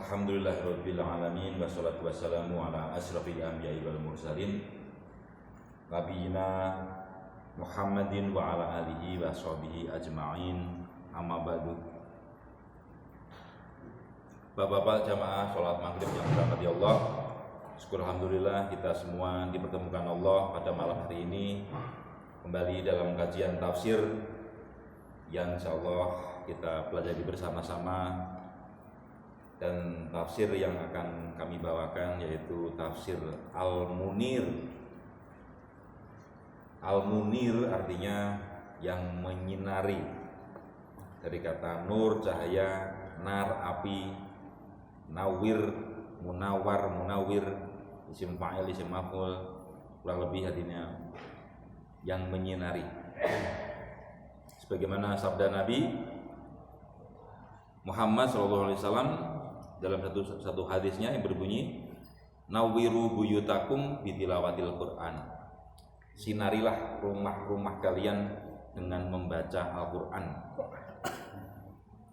Alhamdulillahirabbil alamin wassalatu wassalamu ala asyrafil anbiya'i wal mursalin nabiyina Muhammadin wa ala alihi wa sahbihi ajma'in. Amma ba'du. Bapak-bapak jamaah salat maghrib yang dirahmati Allah, syukur alhamdulillah kita semua dipertemukan Allah pada malam hari ini kembali dalam kajian tafsir yang insyaallah kita pelajari bersama-sama. Dan tafsir yang akan kami bawakan yaitu tafsir Al-Munir. Al-Munir artinya yang menyinari, dari kata nur cahaya, nar api, nawir munawar munawir, isim fa'il isim maf'ul, kurang lebih artinya yang menyinari. Sebagaimana sabda Nabi Muhammad SAW dalam satu hadisnya yang berbunyi, nawiru buyutakum bitilawatil Quran. Sinarilah rumah-rumah kalian dengan membaca Al-Quran.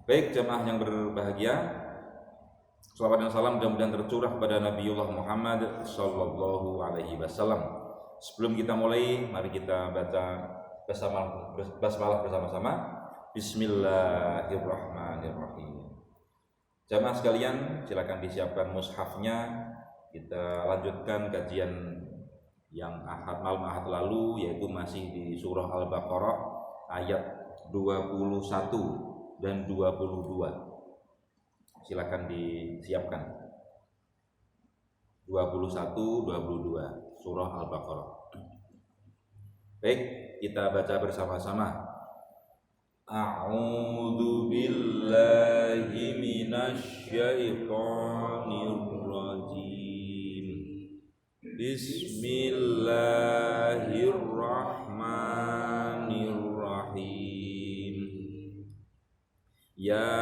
Baik jemaah yang berbahagia, salawat dan salam mudah-mudahan tercurah pada Nabiullah Muhammad sallallahu alaihi wasallam. Sebelum kita mulai, mari kita baca basmalah bersama-sama. Bismillahirrahmanirrahim. Jamaah sekalian, silakan disiapkan mushafnya. Kita lanjutkan kajian yang malam Ahad lalu, yaitu masih di surah Al-Baqarah ayat 21 dan 22. Silakan disiapkan. 21 22 surah Al-Baqarah. Baik, kita baca bersama-sama. A'udzu billahi minasy syaithanir rajim. Bismillahirrahmanirrahim. Ya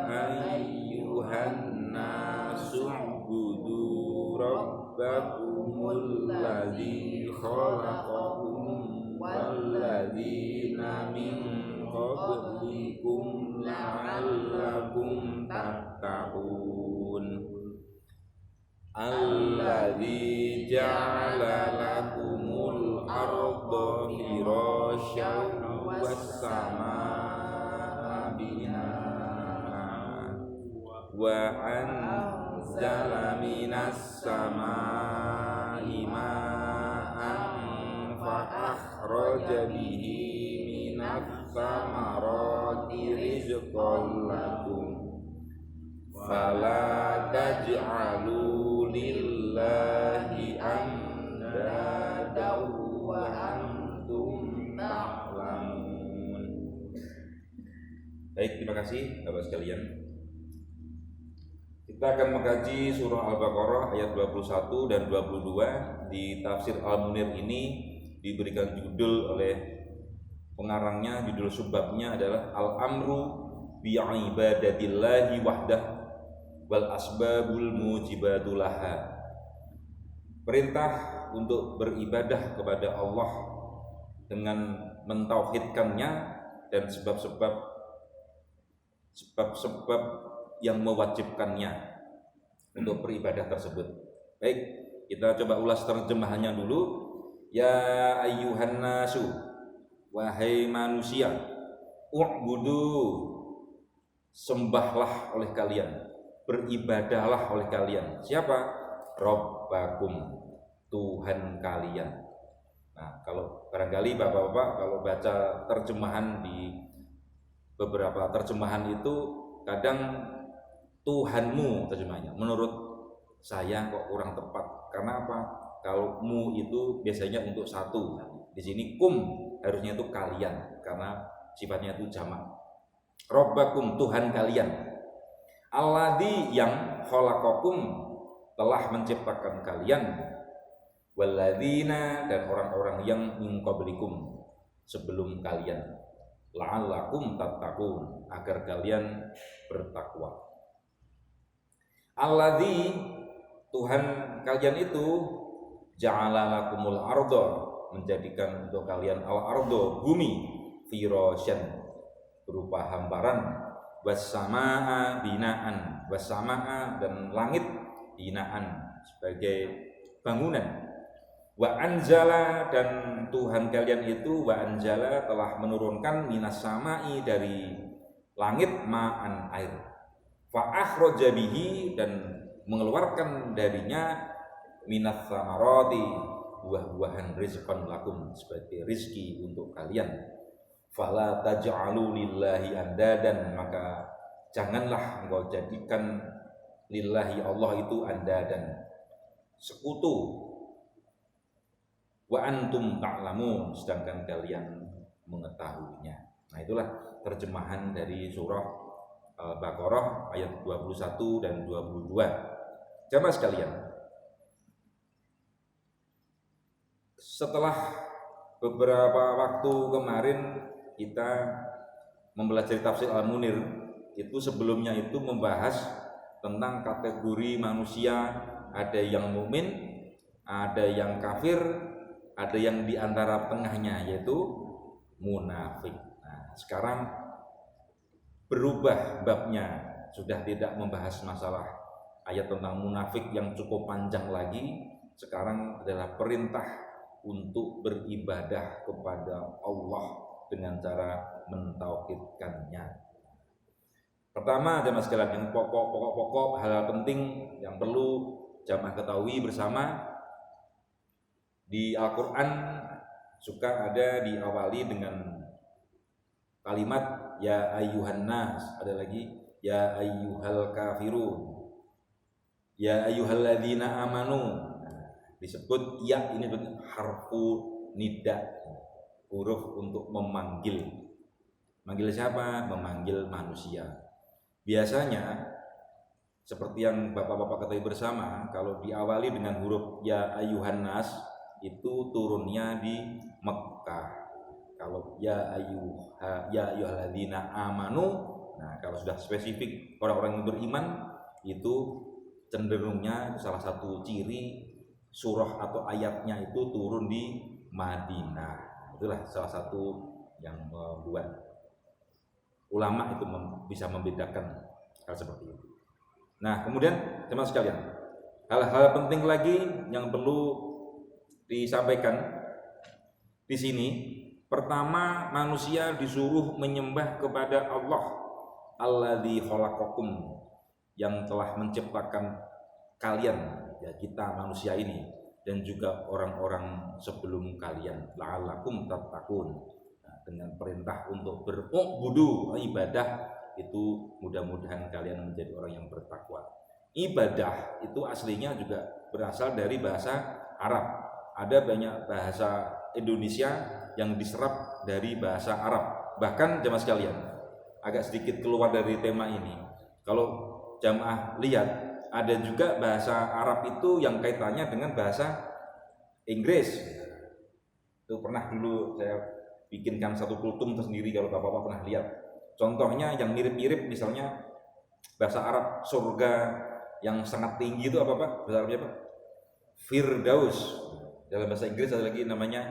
ayyuhan nasu u'budu rabbakumul ladzi khalaqakum walladzina min qablikum la'allakum tattaqun. Alladzi ja'ala lakumul arda firasyan was samaa'a binaa'a wa anzala minas samaa'i ma'an fa akhraja bihi samarati rizqan lakum fala taj'alu lillahi andada wa antum ta'lamun. Baik, terima kasih Bapak sekalian. Kita akan mengkaji surah Al-Baqarah ayat 21 dan 22. Di tafsir Al-Munir ini diberikan judul oleh pengarangnya, judul subbabnya adalah Al-Amru bi'ibadatillahi wahdah wal asbabul mujibadulaha. Perintah untuk beribadah kepada Allah dengan mentauhidkannya dan sebab-sebab yang mewajibkannya untuk beribadah tersebut. Baik, kita coba ulas terjemahannya dulu. Ya ayyuhan nasu, wahai manusia, u'budu, sembahlah oleh kalian, beribadahlah oleh kalian. Siapa? Rabbakum, Tuhan kalian. Nah, kalau barangkali bapak-bapak kalau baca terjemahan di beberapa terjemahan itu kadang Tuhanmu terjemahnya. Menurut saya kok kurang tepat. Karena apa? Kalau mu itu biasanya untuk satu. Di sini kum harusnya itu kalian, karena sifatnya itu jamak. Rabbakum, Tuhan kalian. Alladzi, yang khalaqakum, telah menciptakan kalian. Walladzina, dan orang-orang yang min qablikum, sebelum kalian. La'allakum tattaqun, agar kalian bertakwa. Alladzi, Tuhan kalian itu ja'ala lakumul arda, menjadikan untuk kalian al-ardo, bumi, firasyan, berupa hamparan, wassamaa binaan, wassamaa dan langit binaan sebagai bangunan. Wa anzala dan Tuhan kalian itu wa anzala telah menurunkan minas samai dari langit ma'an air. Fa akhraja bihi dan mengeluarkan darinya minas samarati buah-buahan rizqan lakum sebagai rizki untuk kalian. Fala taj'alu lillahi andadan, maka janganlah engkau jadikan lillahi Allah itu andadan, sekutu. Wa antum ta'lamun, sedangkan kalian mengetahuinya. Nah, itulah terjemahan dari surah Al-Baqarah ayat 21 dan 22. Jamaah sekalian, setelah beberapa waktu kemarin kita mempelajari tafsir Al-Munir, itu sebelumnya itu membahas tentang kategori manusia, ada yang mukmin, ada yang kafir, ada yang di antara tengahnya yaitu munafik. Nah, sekarang berubah babnya, sudah tidak membahas masalah ayat tentang munafik yang cukup panjang lagi. Sekarang adalah perintah untuk beribadah kepada Allah dengan cara mentauhidkannya. Pertama, jamaah sekalian, yang pokok hal penting yang perlu jamaah ketahui bersama, di Al-Quran suka ada diawali dengan kalimat ya ayyuhan nas, ada lagi ya ayyuhal kafirun, ya ayyuhalladzina amanu. Disebut ya, ini harfu nida, huruf untuk memanggil. Manggil siapa? Memanggil manusia. Biasanya seperti yang bapak-bapak ketahui bersama, kalau diawali dengan huruf ya ayyuhan nas itu turunnya di Mekah. Kalau ya ayyuhalladzina amanu, nah kalau sudah spesifik orang-orang yang beriman, itu cenderungnya salah satu ciri surah atau ayatnya itu turun di Madinah. Itulah salah satu yang membuat ulama itu bisa membedakan hal seperti itu. Nah, kemudian teman sekalian, hal-hal penting lagi yang perlu disampaikan di sini. Pertama, manusia disuruh menyembah kepada Allah alladzi khalaqakum, yang telah menciptakan kalian, ya kita manusia ini, dan juga orang-orang sebelum kalian, la'allakum tattaqun. Nah, dengan perintah untuk berubudu, ibadah, itu mudah-mudahan kalian menjadi orang yang bertakwa. Ibadah itu aslinya juga berasal dari bahasa Arab. Ada banyak bahasa Indonesia yang diserap dari bahasa Arab. Bahkan jamaah sekalian, agak sedikit keluar dari tema ini, kalau jamaah lihat, ada juga bahasa Arab itu yang kaitannya dengan bahasa Inggris. Itu pernah dulu saya bikinkan satu kultum tersendiri, kalau bapak-bapak pernah lihat. Contohnya yang mirip-mirip, misalnya bahasa Arab surga yang sangat tinggi itu apa Pak? Bahasa Arabnya apa? Firdaus. Dalam bahasa Inggris ada lagi namanya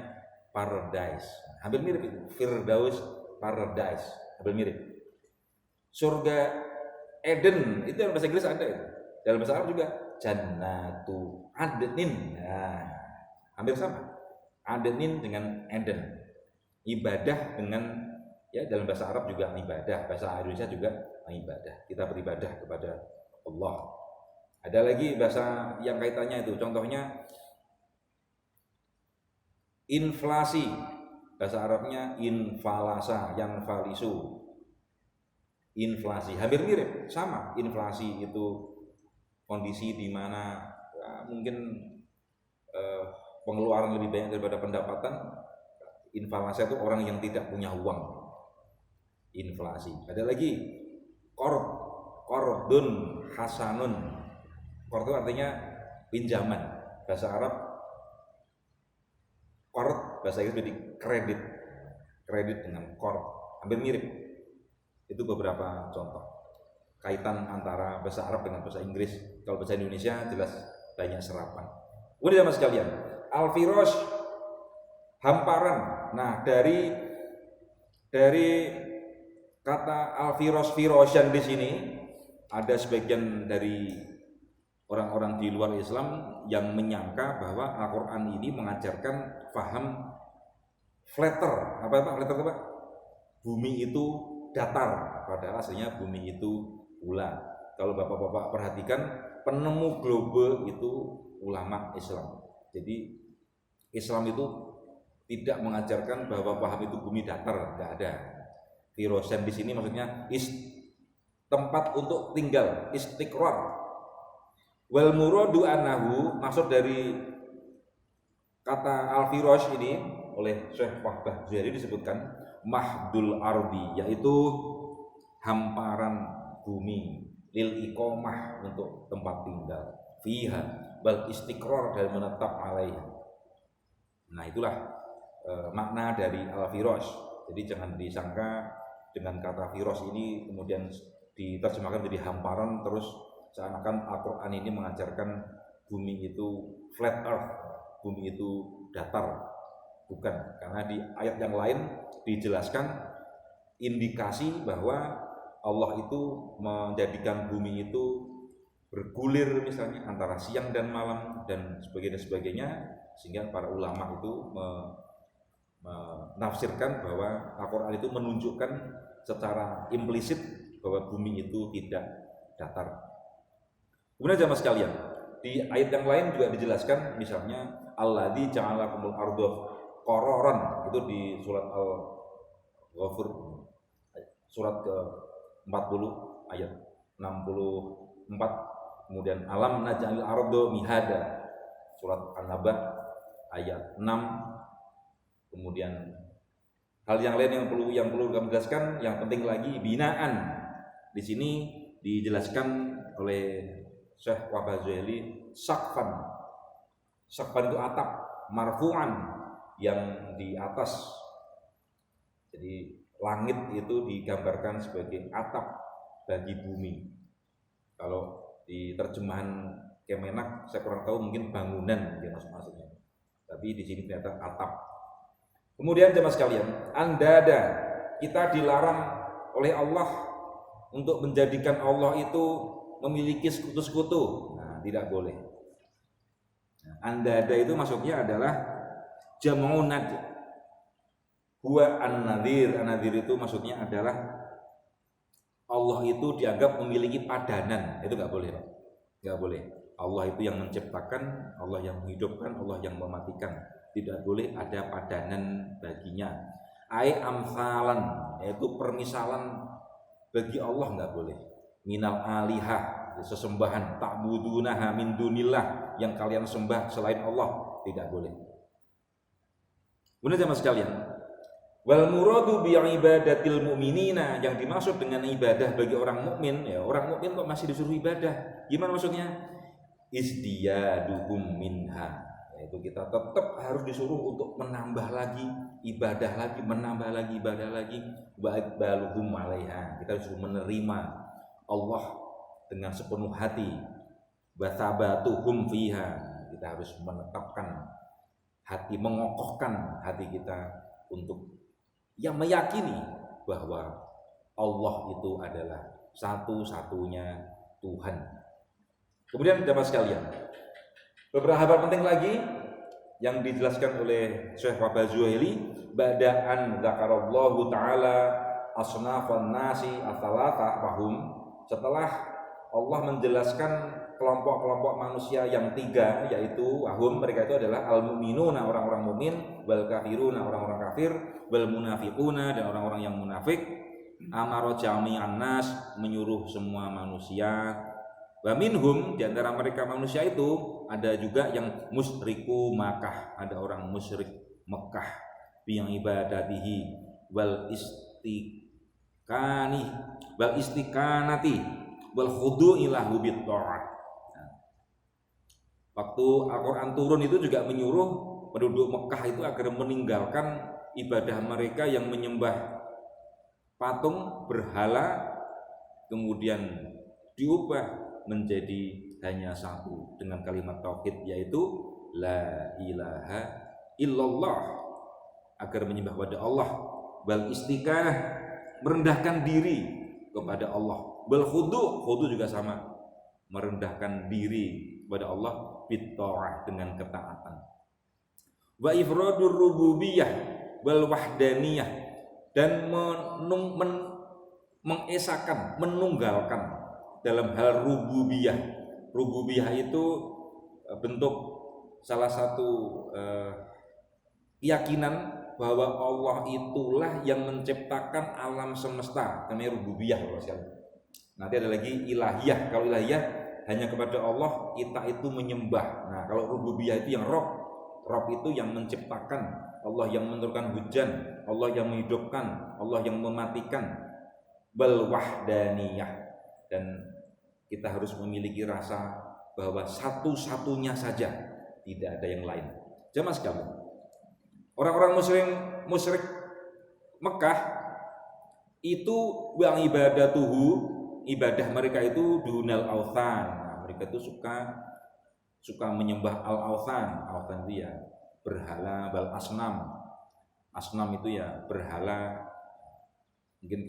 paradise. Hampir mirip itu. Firdaus, paradise. Hampir mirip. Surga Eden itu dalam bahasa Inggris ada itu. Dalam bahasa Arab juga Jannatu Adnin. Nah, hampir sama. Adnin dengan Eden. Ibadah dengan, ya dalam bahasa Arab juga ibadah, bahasa Indonesia juga ibadah. Kita beribadah kepada Allah. Ada lagi bahasa yang kaitannya itu, contohnya inflasi. Bahasa Arabnya infalasa, yang falisu. Inflasi hampir mirip, sama. Inflasi itu kondisi di mana ya, mungkin pengeluaran lebih banyak daripada pendapatan. Inflasi itu orang yang tidak punya uang. Inflasi. Ada lagi qardun hasanun. Qard itu artinya pinjaman. Bahasa Arab qard, bahasa Inggris jadi kredit. Kredit dengan qard hampir mirip. Itu beberapa contoh kaitan antara bahasa Arab dengan bahasa Inggris. Kalau bahasa Indonesia jelas banyak serapan. Udah sama sekalian, al-firosh, hamparan. Nah, dari Kata al-firasyan di sini ada sebagian dari orang-orang di luar Islam yang menyangka bahwa Al-Quran ini mengajarkan paham flatter. Apa flatter itu Pak? Bumi itu datar, padahal aslinya bumi itu bulat. Kalau bapak-bapak perhatikan, penemu globe itu ulama Islam. Jadi Islam itu tidak mengajarkan bahwa paham itu bumi datar, tidak ada. Firasyan di sini maksudnya tempat untuk tinggal, istiqrar. Wal muradu annahu, maksud dari kata al-firash ini oleh Syekh Wahbah Zuhaili disebutkan mahdul ardi, yaitu hamparan bumi, lil iqamah, untuk tempat tinggal, fiha bal istiqrar, dan menetap alaiha. Nah itulah makna dari al-firash. Jadi jangan disangka dengan kata firash ini kemudian diterjemahkan menjadi hamparan terus seakan-akan Al-Quran ini mengajarkan bumi itu flat earth, bumi itu datar. Bukan, karena di ayat yang lain dijelaskan indikasi bahwa Allah itu menjadikan bumi itu bergulir misalnya antara siang dan malam dan sebagainya, sehingga para ulama itu menafsirkan bahwa Al-Quran itu menunjukkan secara implisit bahwa bumi itu tidak datar. Kemudian jamaah sekalian, di ayat yang lain juga dijelaskan, misalnya alladzi ja'alakumul arda qararan, itu di surat Al-Ghafir surat ke-40 ayat 64. Kemudian alam naj'alil arda mihada, surat An-Naba ayat 6. Kemudian hal yang lain yang perlu kami jelaskan, yang penting lagi binaan. Di sini dijelaskan oleh Syekh Wahbah Zuhaili sakfan. Sakfan itu atap, marfu'an, yang di atas. Jadi langit itu digambarkan sebagai atap bagi bumi. Kalau di terjemahan Kemenak saya kurang tahu, mungkin bangunan ya maksudnya. Tapi di sini ternyata atap. Kemudian jemaah sekalian, andada, kita dilarang oleh Allah untuk menjadikan Allah itu memiliki sekutu-sekutu. Nah, tidak boleh. Andada itu maksudnya adalah jam'un nad. Huwa an-nadhir. An-nadhir itu maksudnya adalah Allah itu dianggap memiliki padanan. Itu enggak boleh, Pak. Enggak boleh. Allah itu yang menciptakan, Allah yang menghidupkan, Allah yang mematikan. Tidak boleh ada padanan baginya. Ai amsalan, yaitu permisalan bagi Allah enggak boleh. Minal alihah, sesembahan, ta'budunaha min dunillah, yang kalian sembah selain Allah, tidak boleh. Kemudian jemaah sekalian, wal muradu bi ibadatil mu'minina, yang dimaksud dengan ibadah bagi orang mukmin, ya orang mukmin kok masih disuruh ibadah. Gimana maksudnya? Isdiyaduhum minha, yaitu kita tetap harus disuruh untuk menambah lagi ibadah lagi, menambah lagi ibadah lagi, wa iqbaluhum 'alaiha, kita disuruh menerima Allah dengan sepenuh hati, wa thabatuhum fiha, kita harus menetapkan hati, mengokohkan hati kita untuk yang meyakini bahwa Allah itu adalah satu-satunya Tuhan. Kemudian jemaah sekalian, beberapa hal penting lagi yang dijelaskan oleh Syekh Wahbah Zuhaili, ba'da'an dzakarallahu ta'ala asnafan nasi ats-tsalatsah fahum, setelah Allah menjelaskan kelompok-kelompok manusia yang tiga, yaitu wahum, mereka itu adalah al-mu'minuna, orang-orang mukmin, wal kafiruna, orang-orang kafir, wal munafiquna, dan orang-orang yang munafik, amara jami'an nas, menyuruh semua manusia, wa minhum, di antara mereka manusia itu ada juga yang musyriku Makkah, ada orang musyrik Mekah, yang ibadatihi wal istiqanati wal khudu'i lahu bit ta'at. Waktu Al-Quran turun itu juga menyuruh penduduk Mekah itu agar meninggalkan ibadah mereka yang menyembah patung berhala, kemudian diubah menjadi hanya satu dengan kalimat tauhid, yaitu la ilaha illallah, agar menyembah pada Allah, wal istiqanah, merendahkan diri kepada Allah. Bal khudu juga sama, merendahkan diri kepada Allah bitta'ah, dengan ketaatan. Wa ifradur rububiyah wal wahdaniyah, dan mengesakan, menunggalkan dalam hal rububiyah. Rububiyah itu bentuk salah satu keyakinan bahwa Allah itulah yang menciptakan alam semesta, namanya rububiyah. Nanti ada lagi ilahiyah. Kalau ilahiyah hanya kepada Allah kita itu menyembah. Nah, kalau rububiyah itu yang Rob itu yang menciptakan, Allah yang menurunkan hujan, Allah yang menghidupkan, Allah yang mematikan. Bal wahdaniyah, dan kita harus memiliki rasa bahwa satu-satunya saja, tidak ada yang lain. Jamaah sekalian, orang-orang musyrik Mekah itu wa ibadatuhu, ibadah mereka itu dunal authan. Nah, mereka itu suka menyembah al-authan. Authan itu ya berhala, bal asnam. Asnam itu ya berhala. Mungkin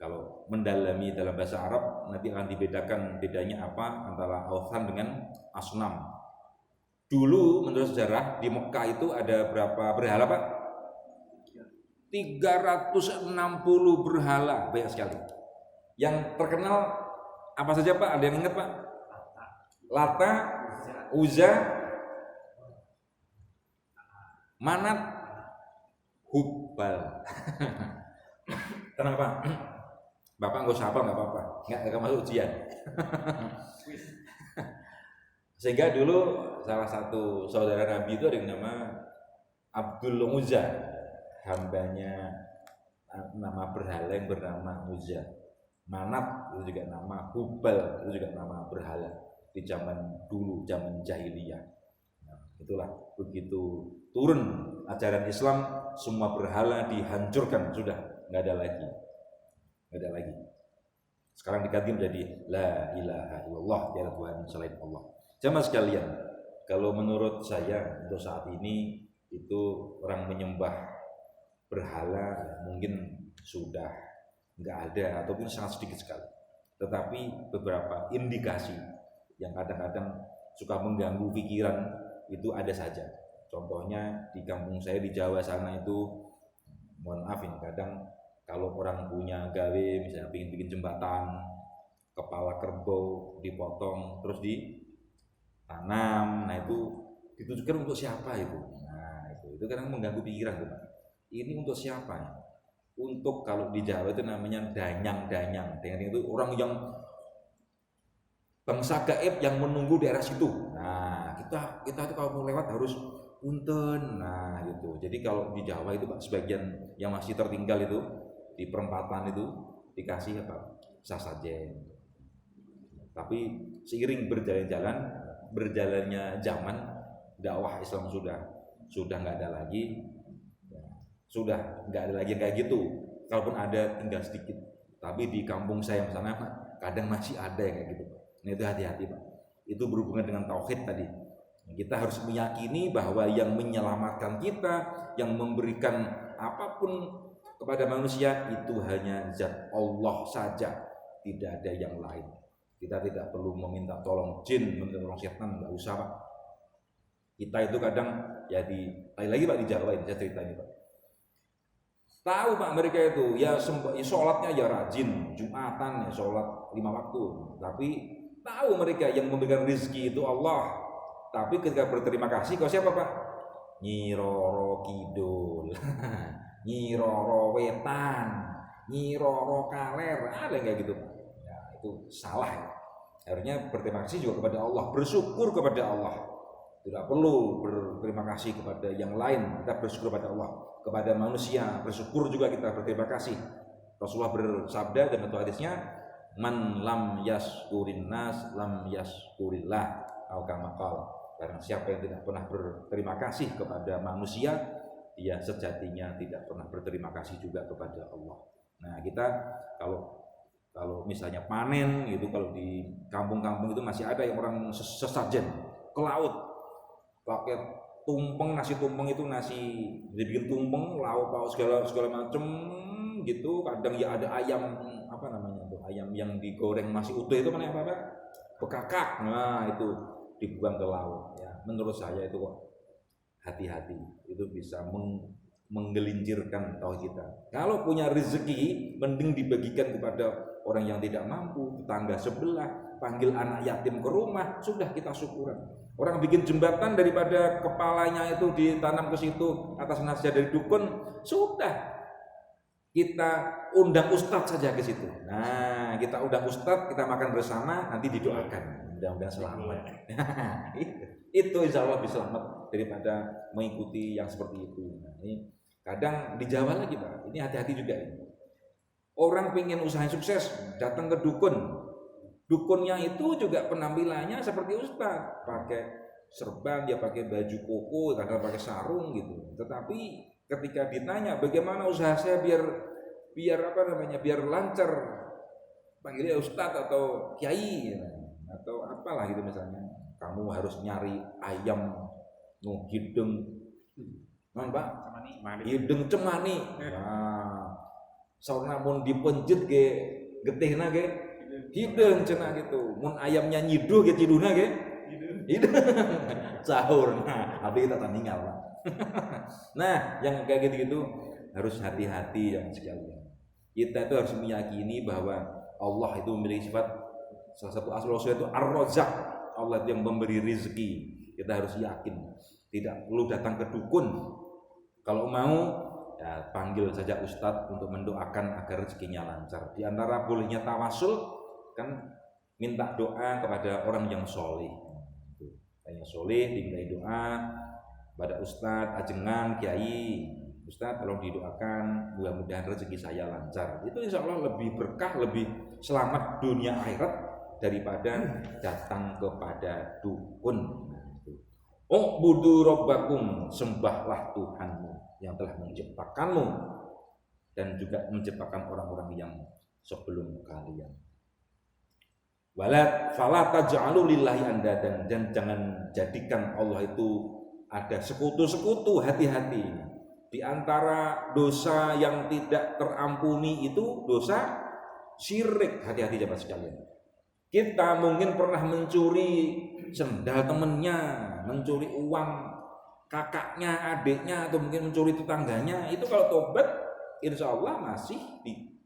kalau mendalami dalam bahasa Arab nanti akan dibedakan bedanya apa antara authan dengan asnam. Dulu menurut sejarah di Mekah itu ada berapa berhala, Pak? 360 berhala, banyak sekali. Yang terkenal apa saja, Pak? Ada yang ingat, Pak? Lata, Uzza, Manat, Hubal. Tenang, Pak. Bapak nggak usah hafal, nggak apa-apa, nggak masuk ujian. Sehingga dulu salah satu saudara Nabi itu ada yang nama Abdul Uzza, hambanya nama berhala yang bernama Uzza. Manat itu juga nama, Hubal itu juga nama berhala di zaman dulu, zaman jahiliyah. Nah, itulah begitu turun ajaran Islam, semua berhala dihancurkan, sudah nggak ada lagi. Sekarang diganti menjadi la ilaha illallah, tiada Tuhan selain Allah. Jamaah sekalian, kalau menurut saya untuk saat ini itu orang menyembah berhala mungkin sudah nggak ada ataupun sangat sedikit sekali. Tetapi beberapa indikasi yang kadang-kadang suka mengganggu pikiran itu ada saja. Contohnya di kampung saya di Jawa sana itu, mohon maaf ini kadang kalau orang punya gawe, misalnya bikin jembatan, kepala kerbau dipotong terus ditanam, nah itu ditujukan untuk siapa itu? Nah itu kadang mengganggu pikiran, Pak. Ini untuk siapa? Untuk kalau di Jawa itu namanya danyang itu orang yang bangsa gaib yang menunggu daerah situ. Nah kita itu kalau mau lewat harus punten. Nah gitu. Jadi kalau di Jawa itu, Pak, sebagian yang masih tertinggal itu di perempatan itu dikasih apa? Sasajen. Tapi seiring berjalannya zaman, dakwah Islam sudah nggak ada lagi, sudah nggak ada lagi kayak gitu. Kalaupun ada tinggal sedikit. Tapi di kampung saya yang sana, Pak, kadang masih ada yang kayak gitu. Nah itu hati-hati, Pak. Itu berhubungan dengan tauhid tadi. Kita harus meyakini bahwa yang menyelamatkan kita, yang memberikan apapun kepada manusia itu hanya zat Allah saja, tidak ada yang lain. Kita tidak perlu meminta tolong jin, meminta tolong setan, nggak usah, Pak. Kita itu kadang lagi Pak di Jawa ini saya cerita ini, Pak. Tahu, Pak, mereka itu ya sholatnya ya rajin, Jumatan ya sholat 5 waktu, tapi tahu mereka yang memberikan rezeki itu Allah. Tapi ketika berterima kasih kau siapa, Pak? Nyi Roro Kidul. Nyi Roro Wetan, Nyi Roro Kaler, ada yang kayak gitu. Ya, itu salah ya. Harusnya berterima kasih juga kepada Allah, bersyukur kepada Allah. Tidak perlu berterima kasih kepada yang lain, kita bersyukur kepada Allah. Kepada manusia bersyukur juga kita berterima kasih. Rasulullah bersabda dalam satu hadisnya, man lam yaskurin nas lam yaskurillah, atau kama qala. Karena siapa yang tidak pernah berterima kasih kepada manusia, dia sejatinya tidak pernah berterima kasih juga kepada Allah. Nah kita kalau misalnya panen gitu, kalau di kampung-kampung itu masih ada yang orang sesajen ke laut pakai tumpeng, nasi tumpeng itu nasi dibikin tumpeng, lauk pauk segala macam gitu. Kadang ya ada ayam apa namanya tuh, ayam yang digoreng masih utuh itu mana apa? Bekakak. Nah, itu dibuang ke laut ya. Menurut saya itu kok hati-hati, itu bisa menggelincirkan tauhid kita. Kalau punya rezeki, mending dibagikan kepada orang yang tidak mampu, tetangga sebelah, panggil anak yatim ke rumah, sudah kita syukuran. Orang bikin jembatan daripada kepalanya itu ditanam ke situ atas nasihat dari dukun, sudah kita undang ustadz saja ke situ. Nah, kita undang ustadz, kita makan bersama, nanti didoakan, mudah-mudahan selamat. Itu insya Allah bisa selamat daripada mengikuti yang seperti itu. Nah, ini kadang di Jawa lagi Pak, ini hati-hati juga ini. Orang pengen usaha sukses, datang ke dukun. Dukunnya itu juga penampilannya seperti ustadz, pakai serban, dia pakai baju koko, kadang pakai sarung gitu. Tetapi ketika ditanya bagaimana usaha saya biar apa namanya, biar lancar, panggilnya ustadz atau kiai atau apalah gitu misalnya, kamu harus nyari ayam hidung Pak, hidung cemani. Nah, sauna mun dipenjet ge getihna ge hidung cenah gitu. Mun ayamnya nyiduh ge ciduna ge hidung. Sahur. Nah, abi kita tinggal Pak. Nah, yang kayak gitu-gitu harus hati-hati yang sekalian. Kita itu harus meyakini bahwa Allah itu memiliki sifat, salah satu asmaul itu Ar-Razzaq, Allah yang memberi rezeki. Kita harus yakin, tidak perlu datang ke dukun. Kalau mau ya panggil saja ustadz untuk mendoakan agar rezekinya lancar. Di antara bolehnya tawasul kan minta doa kepada orang yang soleh. Yang soleh diminta doa pada ustadz, ajengan, kiai, ustadz tolong didoakan mudah-mudahan rezeki saya lancar. Itu insya Allah lebih berkah, lebih selamat dunia akhirat daripada datang kepada dukun. Oh budu robbakum, sembahlah Tuhanmu yang telah menciptakanmu dan juga menciptakan orang-orang yang sebelum kalian. Walat fala taj'alu lillahi andadan, dan jangan jadikan Allah itu ada sekutu-sekutu. Hati-hati. Di antara dosa yang tidak terampuni itu dosa syirik. Hati-hati jemaah sekalian. Kita mungkin pernah mencuri sendal temennya, mencuri uang kakaknya, adiknya, atau mungkin mencuri tetangganya. Itu kalau tobat, insya Allah masih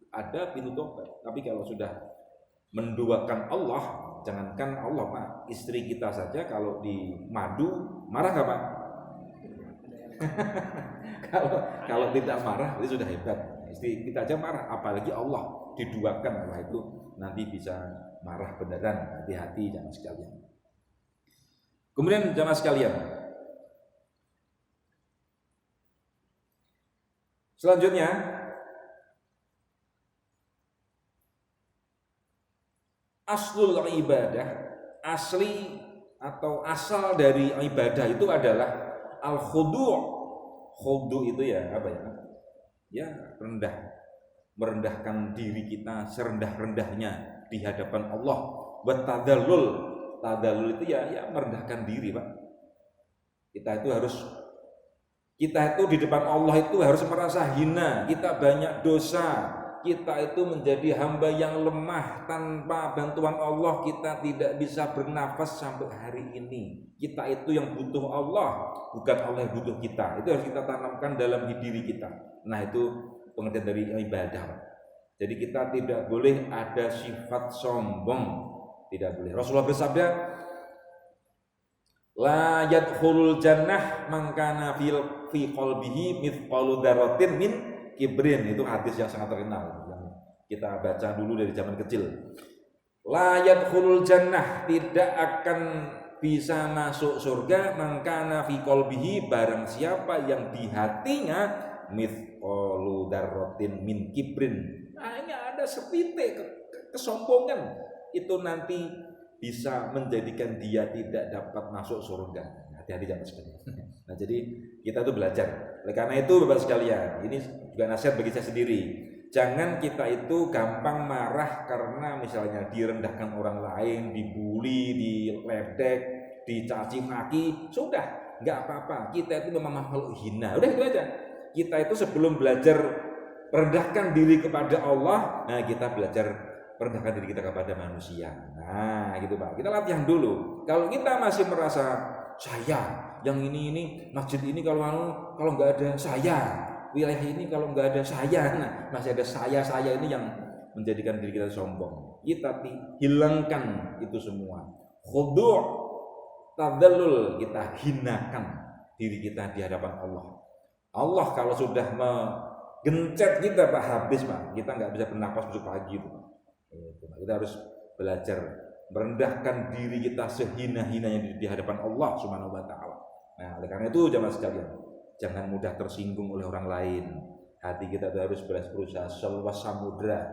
ada pintu tobat. Tapi kalau sudah menduakan Allah, jangankan Allah Pak, istri kita saja kalau di madu marah nggak Pak? kalau tidak marah itu sudah hebat. Istri kita aja marah, apalagi Allah diduakan. Allah itu nanti bisa marah beneran. Hati-hati jamaah sekalian. Kemudian jamaah sekalian, selanjutnya aslul ibadah, asli atau asal dari ibadah itu adalah al-khudu'. Khudu' itu ya apa ya? Ya merendahkan diri kita serendah-rendahnya di hadapan Allah. Wa tadallul. Tadallul itu ya merendahkan diri, Pak. Kita itu di depan Allah itu harus merasa hina, kita banyak dosa. Kita itu menjadi hamba yang lemah, tanpa bantuan Allah kita tidak bisa bernafas sampai hari ini. Kita itu yang butuh Allah, bukan Allah yang butuh kita. Itu harus kita tanamkan dalam diri kita. Nah, itu pengertian dari ibadah. Jadi kita tidak boleh ada sifat sombong, tidak boleh. Rasulullah bersabda, la yadkhulul jannah man kana fi qalbihi mithqalu dzarratin min kibrin. Itu hadis yang sangat terkenal yang kita baca dulu dari zaman kecil. La yadkhulul jannah, tidak akan bisa masuk surga man kana fi qalbihi, barang siapa yang di hatinya mithqalu dzarratin min kibrin. Nah, ini ada sepitik kesombongan, itu nanti bisa menjadikan dia tidak dapat masuk surga. Hati-hati jangan sekalian. Nah, jadi kita tuh belajar. Oleh karena itu Bapak sekalian, ini juga nasihat bagi saya sendiri. Jangan kita itu gampang marah karena misalnya direndahkan orang lain, dibully, diledek, dicaci maki. Sudah, nggak apa-apa. Kita itu memang makhluk hina. Udah itu aja. Kita itu sebelum belajar rendahkan diri kepada Allah, nah kita belajar rendahkan diri kita kepada manusia. Nah, gitu Pak. Kita latihan dulu. Kalau kita masih merasa saya, yang ini masjid ini kalau nggak ada saya, wilayah ini kalau nggak ada saya, nah masih ada saya ini yang menjadikan diri kita sombong. Kita hilangkan itu semua. Khudu', tadzallul, kita hinakan diri kita di hadapan Allah. Allah kalau sudah gencet kita Pak, habis Pak, kita nggak bisa bernapas besok pagi itu Pak. Kita harus belajar merendahkan diri kita sehina-hinanya di hadapan Allah Subhanahu wa taala. Nah, oleh karena itu jamaah sekalian, jangan mudah tersinggung oleh orang lain. Hati kita harus berusaha seluas samudra.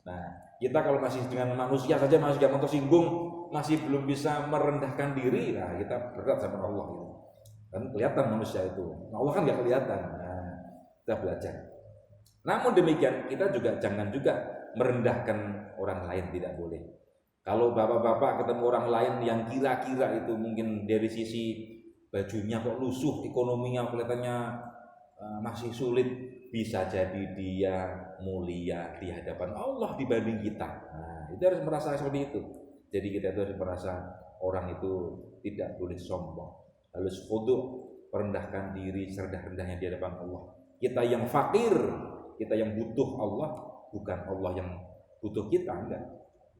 Nah, kita kalau masih dengan manusia saja masih gampang tersinggung, masih belum bisa merendahkan diri, nah kita berat sama Allah gitu. Kan kelihatan manusia itu, Allah kan nggak kelihatan. Nah, kita belajar. Namun demikian kita juga jangan juga merendahkan orang lain, tidak boleh. Kalau bapak-bapak ketemu orang lain yang kira-kira itu mungkin dari sisi bajunya kok lusuh, ekonominya kelihatannya masih sulit, bisa jadi dia mulia di hadapan Allah dibanding kita. Nah, itu harus merasa seperti itu. Jadi kita itu harus merasa orang itu tidak boleh sombong, harus khudu', merendahkan diri serendah-rendahnya di hadapan Allah. Kita yang fakir, kita yang butuh Allah, bukan Allah yang butuh kita, enggak.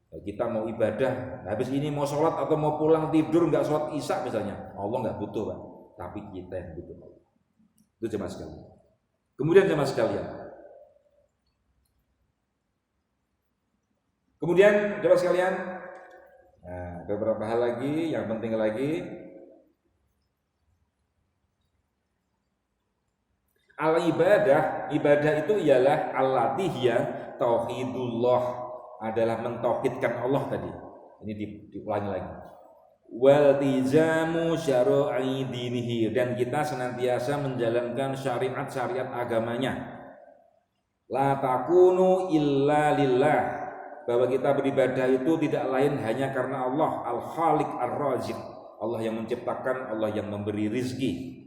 Kita mau ibadah, habis ini mau sholat atau mau pulang tidur enggak sholat isya misalnya, Allah enggak butuh Pak, tapi kita yang butuh Allah. Itu jemaah sekalian. Kemudian jemaah sekalian, nah, beberapa hal lagi yang penting lagi. Al-ibadah, ibadah itu ialah al-latihya tauhidullah, adalah mentauhidkan Allah tadi. Ini diulangi lagi. Waltizamu syara'i dinihi, dan kita senantiasa menjalankan syariat-syariat agamanya. La takunu illa lillah, bahwa kita beribadah itu tidak lain hanya karena Allah, al-Khaliq ar-Raziq, Allah yang menciptakan, Allah yang memberi rizki.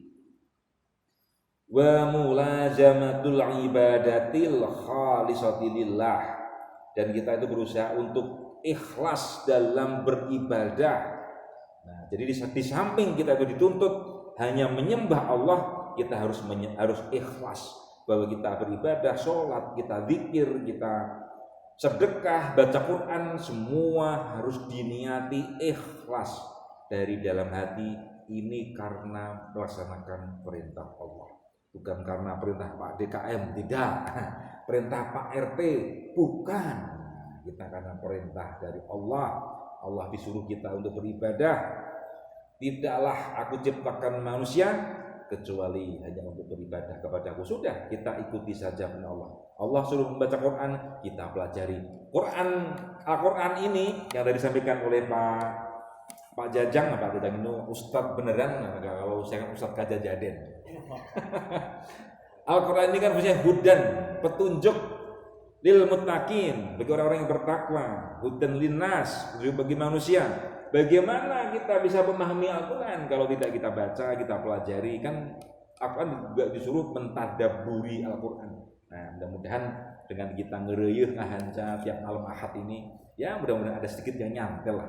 Wa mulazamatul ibadatil khalisati lillah, dan kita itu berusaha untuk ikhlas dalam beribadah. Nah, jadi di samping kita itu dituntut hanya menyembah Allah, kita harus ikhlas bahwa kita beribadah, sholat, kita zikir, kita sedekah, baca Quran, semua harus diniati ikhlas dari dalam hati. Ini karena melaksanakan perintah Allah, bukan karena perintah Pak DKM, tidak. Perintah Pak RT, bukan. Kita karena perintah dari Allah. Allah disuruh kita untuk beribadah. Tidaklah aku ciptakan manusia kecuali hanya untuk beribadah kepada aku. Sudah, kita ikuti saja benar Allah. Allah suruh membaca Quran, kita pelajari. Al-Quran ini yang tadi disampaikan oleh Pak Jajang itu Ustadz beneran, kalau saya kan Ustadz Kajajaden. Al-Quran ini kan punya hudan, petunjuk lil muttaqin, bagi orang-orang yang bertakwa, hudan linnas, bagi manusia. Bagaimana kita bisa memahami Al-Quran kalau tidak kita baca, kita pelajari? Kan Al-Quran juga disuruh mentadabburi Al-Quran. Nah, mudah-mudahan dengan kita ngereyuh ngahanca tiap malam Ahad ini, ya mudah-mudahan ada sedikit yang nyantel lah.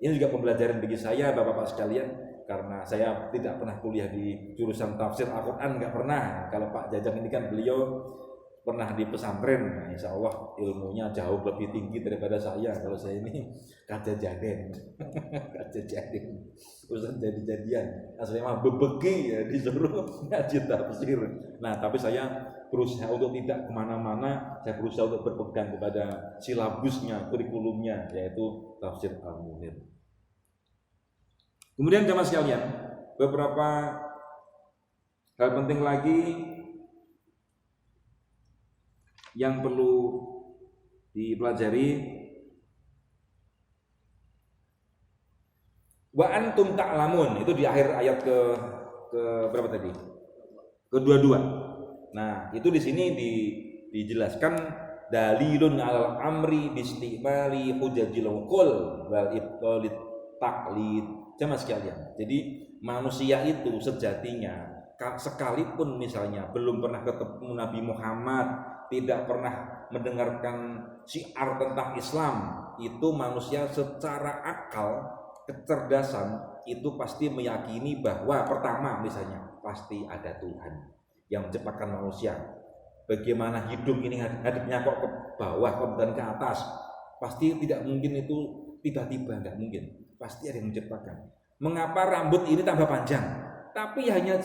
Ini juga pembelajaran bagi saya, Bapak-Bapak sekalian, karena saya tidak pernah kuliah di jurusan tafsir Al-Quran, nggak pernah. Kalau Pak Jajang ini kan beliau pernah di pesantren, nah, insya Allah ilmunya jauh lebih tinggi daripada saya. Kalau saya ini kajajaden, urusan jadi-jadian. Aslinya mah bebegi ya, disuruh ngaji tafsir. Nah, tapi saya berusaha untuk tidak kemana-mana. Saya berusaha untuk berpegang kepada silabusnya, kurikulumnya, yaitu tafsir Al-Munir. Kemudian jemaah sekalian, beberapa hal penting lagi yang perlu dipelajari. Wa antum ta'lamun, itu di akhir ayat ke berapa tadi? Ke-22. Nah, itu di sini dijelaskan dalilun 'alal amri bistimali hujajil qul wal ibtalit taqlid. Jemaah sekalian, jadi manusia itu sejatinya sekalipun misalnya belum pernah ketemu Nabi Muhammad, tidak pernah mendengarkan syiar tentang Islam, itu manusia secara akal, kecerdasan itu pasti meyakini bahwa pertama misalnya pasti ada Tuhan yang menciptakan manusia. Bagaimana hidup ini hadapnya kok ke bawah kemudian ke atas, pasti tidak mungkin itu tiba-tiba, nggak mungkin, pasti ada yang menciptakan. Mengapa rambut ini tambah panjang tapi hanya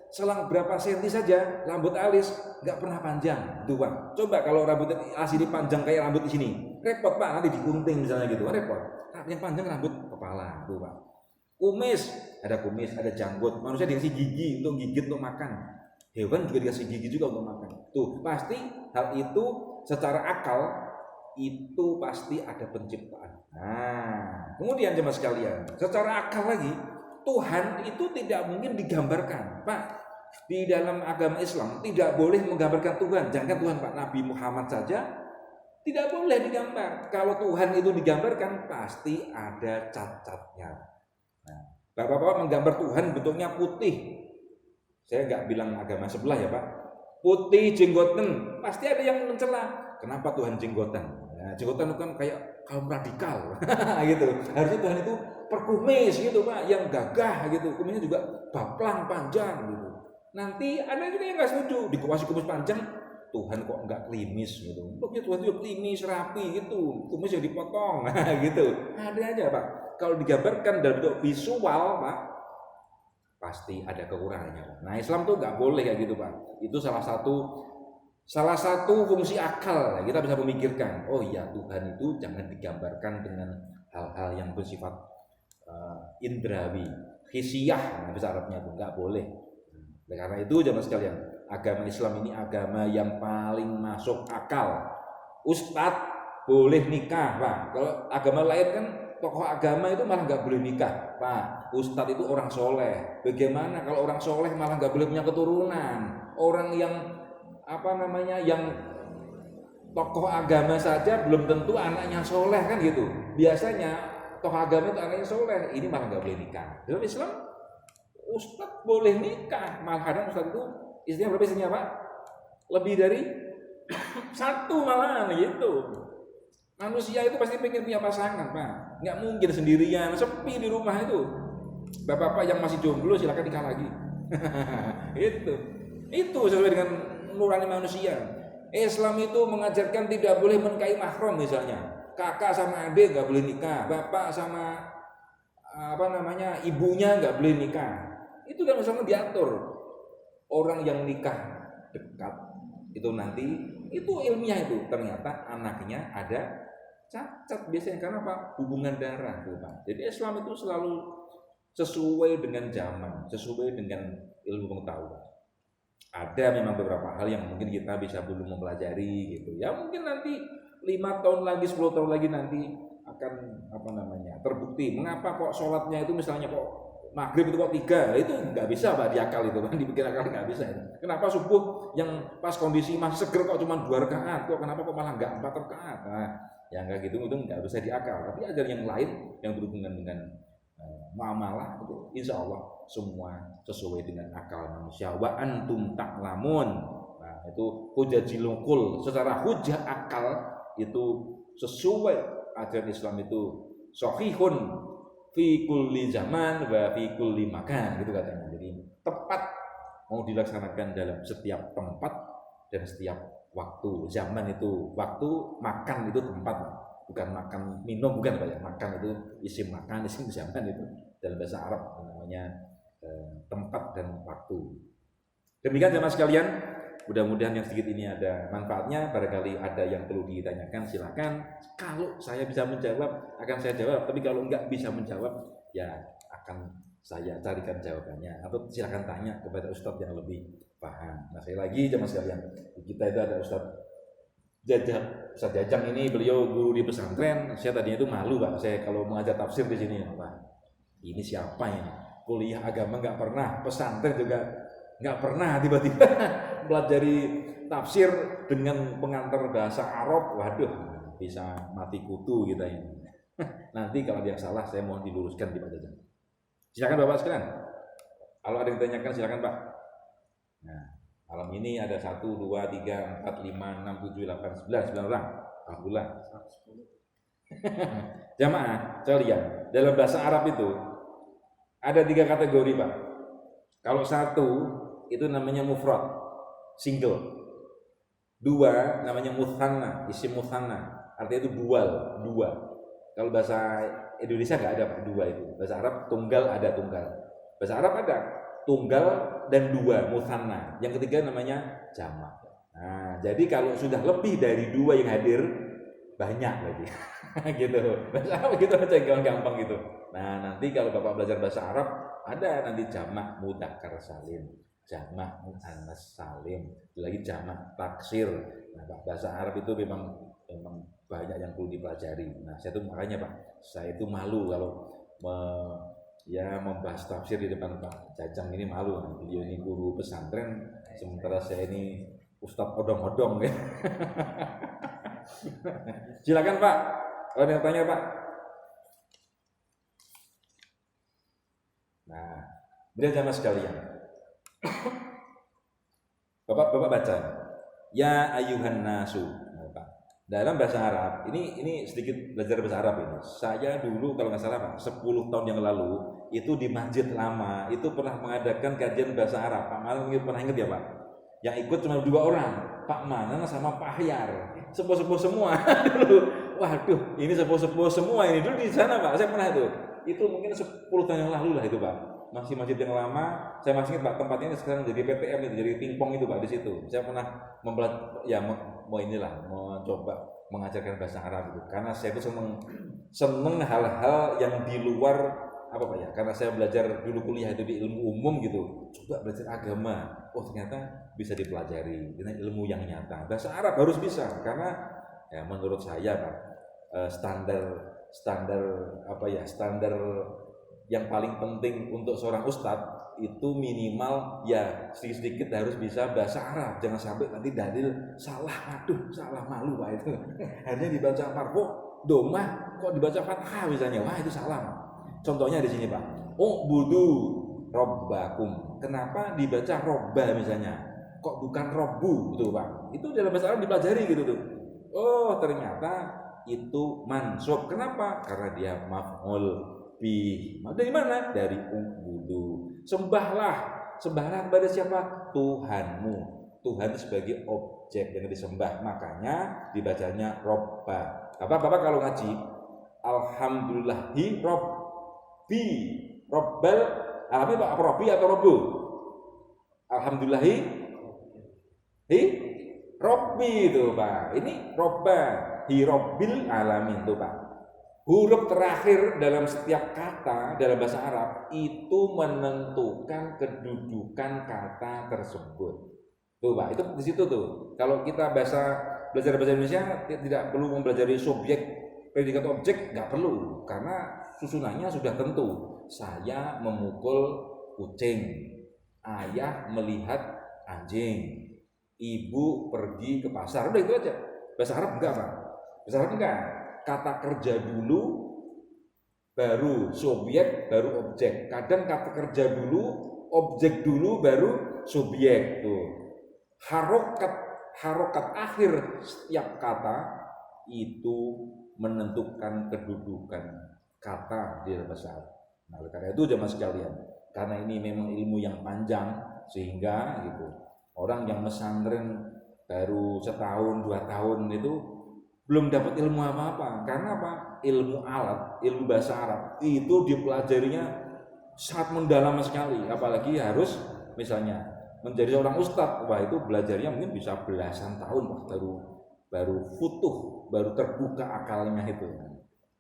selang berapa senti saja, rambut alis nggak pernah panjang tuh Pak. Coba kalau rambut alis ini panjang kayak rambut di sini, repot Pak, nanti digunting misalnya gitu, repot. Yang panjang rambut kepala tuh Pak. Kumis, ada janggut. Manusia dikasih gigi untuk gigit untuk makan. Hewan juga dikasih gigi juga untuk makan. Tuh, pasti hal itu secara akal itu pasti ada penciptaan. Nah, kemudian jemaah sekalian, secara akal lagi, Tuhan itu tidak mungkin digambarkan, Pak. Di dalam agama Islam tidak boleh menggambarkan Tuhan. Jangan Tuhan Pak, Nabi Muhammad saja tidak boleh digambar. Kalau Tuhan itu digambarkan pasti ada cacatnya. Nah, Bapak-bapak menggambar Tuhan bentuknya putih. Saya nggak bilang agama sebelah ya Pak. Putih jenggotan, pasti ada yang mencela. Kenapa Tuhan jenggotan? Nah, jenggotan itu kan kayak kaum radikal, gitu. Harusnya Tuhan itu perkumis gitu Pak, yang gagah gitu. Kumisnya juga baplang panjang gitu. Nanti ada juga yang nggak setuju, dikasih kumis panjang, Tuhan kok nggak klimis gitu. Pokoknya Tuhan itu klimis, rapi gitu, kumis yang dipotong, gitu. Ada aja Pak. Kalau digambarkan dalam bentuk visual Pak, pasti ada kekurangannya. Nah Islam tuh nggak boleh kayak gitu Pak. Itu salah satu fungsi akal. Kita bisa memikirkan, oh iya Tuhan itu jangan digambarkan dengan hal-hal yang bersifat indrawi, hisiyah, bahasa Arabnya itu nggak boleh. Nah, karena itu jemaah sekalian, agama Islam ini agama yang paling masuk akal. Ustadz boleh nikah Pak. Kalau agama lain kan tokoh agama itu malah nggak boleh nikah Pak. Ustadz itu orang soleh. Bagaimana kalau orang soleh malah nggak boleh punya keturunan? Orang yang yang tokoh agama saja belum tentu anaknya soleh kan gitu. Biasanya tokoh agama itu anaknya soleh, ini malah nggak boleh nikah. Dalam Islam Ustadz boleh nikah. Malah kadang Ustadz itu istrinya berapa istrinya Pak? Lebih dari satu malahan gitu. Manusia itu pasti pengen punya pasangan Pak. Nggak mungkin sendirian, sepi di rumah itu. Bapak-bapak yang masih jomblo silakan nikah lagi. Itu sesuai dengan nurani manusia. Islam itu mengajarkan tidak boleh menikahi mahram misalnya. Kakak sama adik nggak boleh nikah, bapak sama ibunya nggak boleh nikah. Itu dalam Islam diatur. Orang yang nikah dekat itu nanti itu ilmiah itu ternyata anaknya ada cacat biasanya karena apa? Hubungan darah tuh Pak. Jadi Islam itu selalu sesuai dengan zaman, sesuai dengan ilmu pengetahuan. Ada memang beberapa hal yang mungkin kita bisa belum mempelajari gitu. Ya mungkin nanti 5 tahun lagi, 10 tahun lagi nanti akan terbukti. Mengapa kok sholatnya itu misalnya kok maghrib itu kok 3? Itu nggak bisa Pak diakal itu kan, dipikir akal nggak bisa. Kenapa subuh yang pas kondisi masih seger kok cuma 2 rakaat? Kok kenapa kok malah nggak 4 rakaat? Nah, yang kayak gitu itu nggak bisa diakal. Tapi ada yang lain yang berhubungan dengan muamalah itu insya Allah semua sesuai dengan akal manusia. Wa antum ta'lamun. Nah itu hujajilukul, secara hujah akal itu sesuai ajaran Islam itu sahihun fi kulli zaman wa fi kulli makan, gitu katanya. Jadi tepat mau dilaksanakan dalam setiap tempat dan setiap waktu. Zaman itu waktu, makan itu tempat, bukan makan minum, bukan Pak ya. Makan itu isim makan, isim zaman itu dalam bahasa Arab namanya tempat dan waktu. Demikian jemaah sekalian, mudah-mudahan yang sedikit ini ada manfaatnya. Barangkali ada yang perlu ditanyakan silakan. Kalau saya bisa menjawab akan saya jawab, tapi kalau enggak bisa menjawab ya akan saya carikan jawabannya, atau silakan tanya kepada ustadz yang lebih paham. Nah sekali lagi jemaah sekalian, kita itu ada Ustadz Jajang ini, beliau guru di pesantren. Saya tadinya itu malu Pak, saya kalau mengajar tafsir di sini Pak. Ini siapa ini? Kuliah agama nggak pernah, pesantren juga nggak pernah, tiba-tiba pelajari tafsir dengan pengantar bahasa Arab. Waduh, bisa mati kutu kita ini. Nanti kalau ada yang salah saya mohon diluruskan di Pak Jajang. Silakan Bapak sekalian. Kalau ada yang ditanyakan silakan Pak. Nah, Malam ini ada 1, 2, 3, 4, 5, 6, 7, 8, 9 orang. Alhamdulillah. Jamaah sekalian, dalam bahasa Arab itu ada 3 kategori, Pak. Kalau 1 itu namanya mufrad, single. 2 namanya mutsanna, isim mutsanna. Artinya itu dual, 2. Kalau bahasa Indonesia nggak ada, Pak, 2 itu. Bahasa Arab tunggal ada tunggal. Bahasa Arab ada tunggal dan 2 mutsanna. Yang ketiga namanya jamak. Nah, jadi kalau sudah lebih dari 2 yang hadir, banyak lagi. Gitu. Bahasa Arab gitu aja, gampang gitu. Nah, nanti kalau Bapak belajar bahasa Arab, ada nanti jamak mudzakkar salim, jamak muannas salim, lagi jamak taksir. Nah, bahasa Arab itu memang banyak yang perlu dipelajari. Nah, saya tuh makanya, Pak, saya itu malu kalau membahas tafsir di depan Pak Jajang ini, malu. Beliau ini guru pesantren, sementara saya ini ustadz odong-odong ya. Silakan, Pak. Ada yang tanya, Pak? Nah, kemudian jamaah sekalian, Bapak baca, ya ayuhan nasu. Dalam bahasa Arab, ini sedikit belajar bahasa Arab ini. Saya dulu kalau nggak salah, Pak, 10 tahun yang lalu itu di Masjid Lama itu pernah mengadakan kajian bahasa Arab. Pak Manan pernah ingat ya, Pak? Yang ikut cuma 2 orang, Pak Manan sama Pak Hyar. Sepuh-sepuh semua dulu. Waduh, ini sepuh-sepuh semua ini dulu di sana, Pak. Saya pernah itu. Itu mungkin 10 tahun yang lalu lah itu, Pak. Masih masjid yang lama. Saya masih ingat, Pak, tempatnya sekarang jadi PTM itu, jadi pingpong itu, Pak, di situ. Saya pernah mencoba mengajarkan bahasa Arab itu karena saya itu seneng hal-hal yang di luar apa, Pak, ya, karena saya belajar dulu kuliah itu di ilmu umum gitu, coba belajar agama, ternyata bisa dipelajari dengan ilmu yang nyata. Bahasa Arab harus bisa karena ya menurut saya, Pak, standar yang paling penting untuk seorang ustadz itu minimal ya sedikit harus bisa bahasa Arab. Jangan sampai nanti dalil salah, aduh salah, malu, Pak, itu. Akhirnya dibaca marfu domah kok dibaca fathah misalnya, wah itu salah. Contohnya di sini, Pak, budu robbakum, kenapa dibaca robba misalnya, kok bukan robbu gitu, Pak? Itu dalam bahasa Arab dipelajari gitu tuh. Oh ternyata itu mansub, kenapa? Karena dia maf'ul bih. Dari mana? Dari budu. Sembahlah kepada siapa? Tuhanmu. Tuhan itu sebagai objek yang disembah, makanya dibacanya robba. Bapak kalau ngaji, alhamdulillahi robbi, robbal alamin, Pak, robbi atau robbu? Alhamdulillahi robbi itu, Pak. Ini robba, hi robbil alamin tuh, Pak. Huruf terakhir dalam setiap kata dalam bahasa Arab itu menentukan kedudukan kata tersebut. Tuh, Pak, itu di situ tuh. Kalau kita belajar bahasa Indonesia tidak perlu mempelajari subjek, predikat, objek, nggak perlu, karena susunannya sudah tentu. Saya memukul kucing, ayah melihat anjing, ibu pergi ke pasar, udah itu aja. Bahasa Arab enggak, Pak. Bahasa Arab enggak. Kata kerja dulu, baru subjek, baru objek. Kadang kata kerja dulu, objek dulu, baru subjek. Tuh. Harokat akhir setiap kata itu menentukan kedudukan kata di dalam bahasa Arab. Nah, karena itu jemaah sekalian, karena ini memang ilmu yang panjang, sehingga gitu orang yang pesantren baru 1-2 tahun itu belum dapat ilmu apa-apa. Karena apa? Ilmu alat, ilmu bahasa Arab itu dipelajarinya sangat mendalam sekali. Apalagi harus misalnya menjadi seorang ustadz, wah itu belajarnya mungkin bisa belasan tahun, baru futuh, baru terbuka akalnya itu.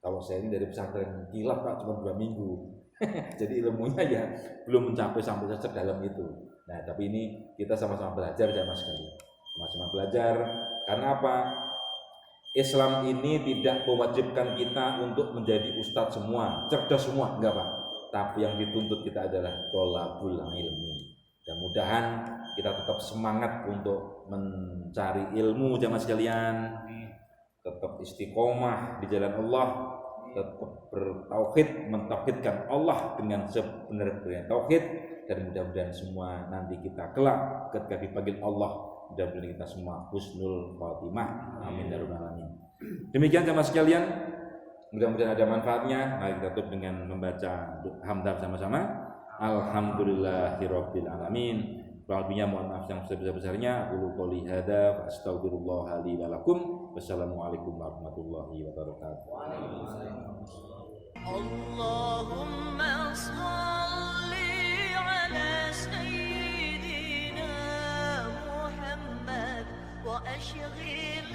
Kalau saya ini dari pesantren kilat, Pak, cuma 2 minggu. Jadi ilmunya ya belum mencapai sampai sedalam itu. Nah, tapi ini kita sama-sama belajar ya, Mas sekali. Sama-sama belajar. Karena apa? Islam ini tidak mewajibkan kita untuk menjadi ustadz semua, cerdas semua, enggak, Pak. Tapi yang dituntut kita adalah tholabul ilmi. Mudah-mudahan kita tetap semangat untuk mencari ilmu jamaah sekalian, tetap istiqomah di jalan Allah, tetap bertauhid, mentauhidkan Allah dengan sebenar-benarnya tauhid, dan mudah-mudahan semua nanti kita kelak ketika dipanggil Allah, mudah-mudahan kita semua husnul khotimah. Amin ya rabbal alamin. Demikian jamaah sekalian, mudah-mudahan ada manfaatnya. Mari kita tutup dengan membaca hamdah sama-sama. Alhamdulillahirabbil alamin. Kurang mohon maaf yang sebesar-besarnya. Qulu qouli hadza wa astaghfirullah li wa lakum. Wassalamualaikum warahmatullahi wabarakatuh. Allahumma shalli ala sayyidina Muhammad wa ashghil